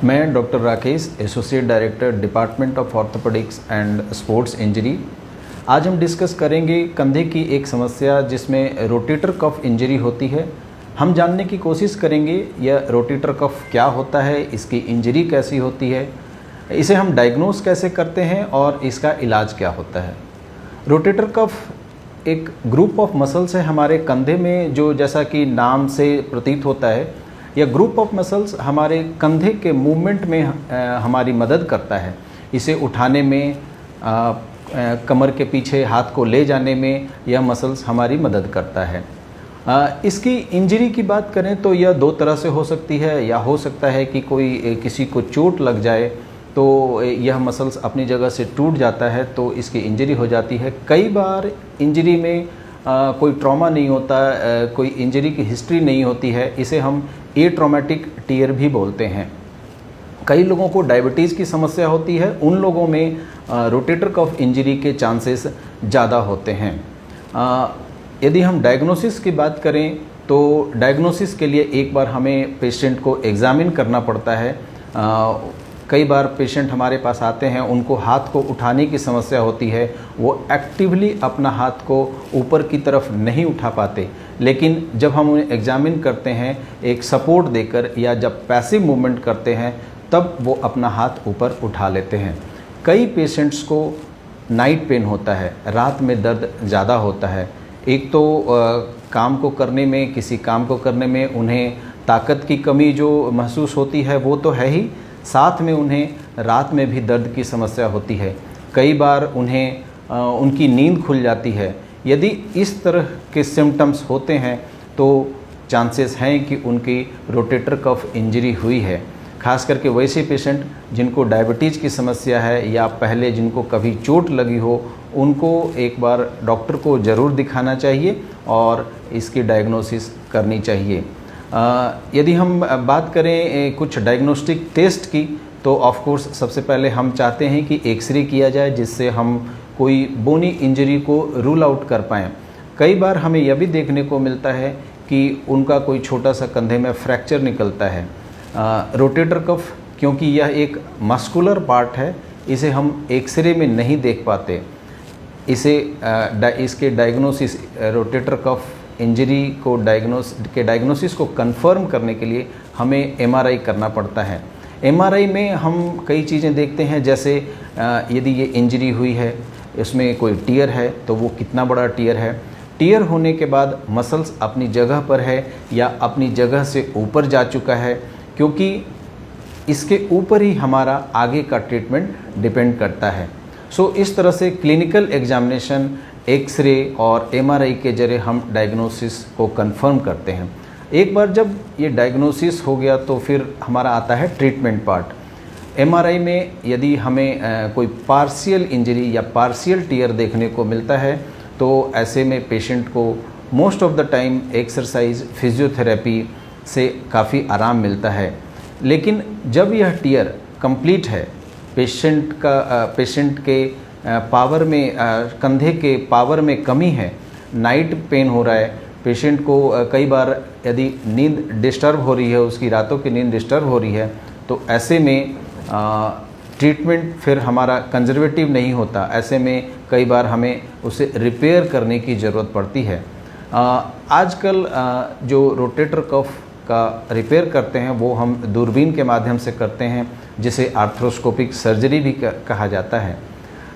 मैं doctor Rakesh, associate director department of orthopaedics and sports injury. आज हम डिस्कस करेंगे कंधे की एक समस्या जिसमें रोटेटर कफ इंजरी होती है। हम जानने की कोशिश करेंगे यह रोटेटर कफ क्या होता है, इसकी इंजरी कैसी होती है, इसे हम डायग्नोस कैसे करते हैं और इसका इलाज क्या होता है। रोटेटर कफ एक ग्रुप ऑफ मसल्स है हमारे कंधे में, जो जैसा कि नाम से प्रतीत होता है यह ग्रुप ऑफ मसल्स हमारे कंधे के मूवमेंट में हमारी मदद करता है। इसे उठाने में, कमर के पीछे हाथ को ले जाने में यह मसल्स हमारी मदद करता है। इसकी इंजरी की बात करें तो यह दो तरह से हो सकती है। या हो सकता है कि किसी को चोट लग जाए तो यह मसल्स अपनी जगह से टूट जाता है तो इसकी इंजरी हो जाती है। कई बार इंजरी में कोई ट्रॉमा नहीं होता, कोई इंजरी की हिस्ट्री नहीं होती है, इसे हम एट्रॉमेटिक टीयर भी बोलते हैं। कई लोगों को डायबिटीज़ की समस्या होती है, उन लोगों में रोटेटर कफ इंजरी के चांसेस ज़्यादा होते हैं। यदि हम डायग्नोसिस की बात करें तो डायग्नोसिस के लिए एक बार हमें पेशेंट को एग्ज़ामिन करना पड़ता है। कई बार पेशेंट हमारे पास आते हैं, उनको हाथ को उठाने की समस्या होती है, वो एक्टिवली अपना हाथ को ऊपर की तरफ नहीं उठा पाते, लेकिन जब हम उन्हें एग्ज़ामिन करते हैं एक सपोर्ट देकर या जब पैसिव मूवमेंट करते हैं तब वो अपना हाथ ऊपर उठा लेते हैं। कई पेशेंट्स को नाइट पेन होता है, रात में दर्द ज़्यादा होता है। एक तो काम को करने में, किसी काम को करने में उन्हें ताकत की कमी जो महसूस होती है वो तो है ही, साथ में उन्हें रात में भी दर्द की समस्या होती है। कई बार उन्हें उनकी नींद खुल जाती है। यदि इस तरह के सिम्टम्स होते हैं तो चांसेस हैं कि उनकी रोटेटर कफ इंजरी हुई है। खास करके वैसे पेशेंट जिनको डायबिटीज़ की समस्या है या पहले जिनको कभी चोट लगी हो, उनको एक बार डॉक्टर को ज़रूर दिखाना चाहिए और इसकी डायग्नोसिस करनी चाहिए। यदि हम बात करें कुछ डायग्नोस्टिक टेस्ट की तो ऑफ कोर्स सबसे पहले हम चाहते हैं कि एक्सरे किया जाए, जिससे हम कोई बोनी इंजरी को रूल आउट कर पाएँ। कई बार हमें यह भी देखने को मिलता है कि उनका कोई छोटा सा कंधे में फ्रैक्चर निकलता है। रोटेटर कफ क्योंकि यह एक मस्कुलर पार्ट है, इसे हम एक्सरे में नहीं देख पाते। इसके डायग्नोसिस, रोटेटर कफ इंजरी को डायग्नोसिस को कंफर्म करने के लिए हमें एमआरआई करना पड़ता है। एमआरआई में हम कई चीज़ें देखते हैं, जैसे यदि ये इंजरी हुई है, इसमें कोई टीयर है तो वो कितना बड़ा टीयर है, टीयर होने के बाद मसल्स अपनी जगह पर है या अपनी जगह से ऊपर जा चुका है, क्योंकि इसके ऊपर ही हमारा आगे का ट्रीटमेंट डिपेंड करता है। सो इस तरह से क्लिनिकल एग्जामिनेशन, एक्सरे और एमआरआई के जरिए हम डायग्नोसिस को कंफर्म करते हैं। एक बार जब ये डायग्नोसिस हो गया तो फिर हमारा आता है ट्रीटमेंट पार्ट। एमआरआई में यदि हमें कोई पार्शियल इंजरी या पार्शियल टीयर देखने को मिलता है तो ऐसे में पेशेंट को most of the time exercise, physiotherapy से काफ़ी आराम मिलता है। लेकिन जब यह टीयर कंप्लीट है, पेशेंट के पावर में, कंधे के पावर में कमी है, नाइट पेन हो रहा है, पेशेंट को कई बार यदि नींद डिस्टर्ब हो रही है, उसकी रातों की नींद डिस्टर्ब हो रही है, तो ऐसे में ट्रीटमेंट फिर हमारा कंजर्वेटिव नहीं होता। ऐसे में कई बार हमें उसे रिपेयर करने की ज़रूरत पड़ती है। आजकल जो रोटेटर कफ का रिपेयर करते हैं वो हम दूरबीन के माध्यम से करते हैं, जिसे आर्थ्रोस्कोपिक सर्जरी भी कहा जाता है।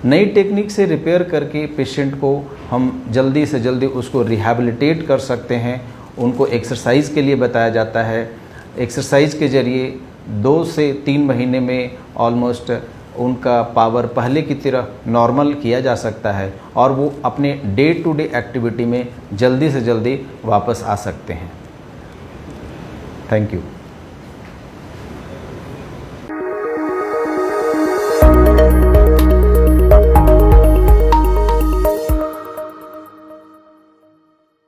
नई टेक्निक से रिपेयर करके पेशेंट को हम जल्दी से जल्दी उसको रिहैबिलिटेट कर सकते हैं। उनको एक्सरसाइज के लिए बताया जाता है। एक्सरसाइज के ज़रिए 2 से 3 महीने में ऑलमोस्ट उनका पावर पहले की तरह नॉर्मल किया जा सकता है और वो अपने डे टू डे एक्टिविटी में जल्दी से जल्दी वापस आ सकते हैं। Thank you.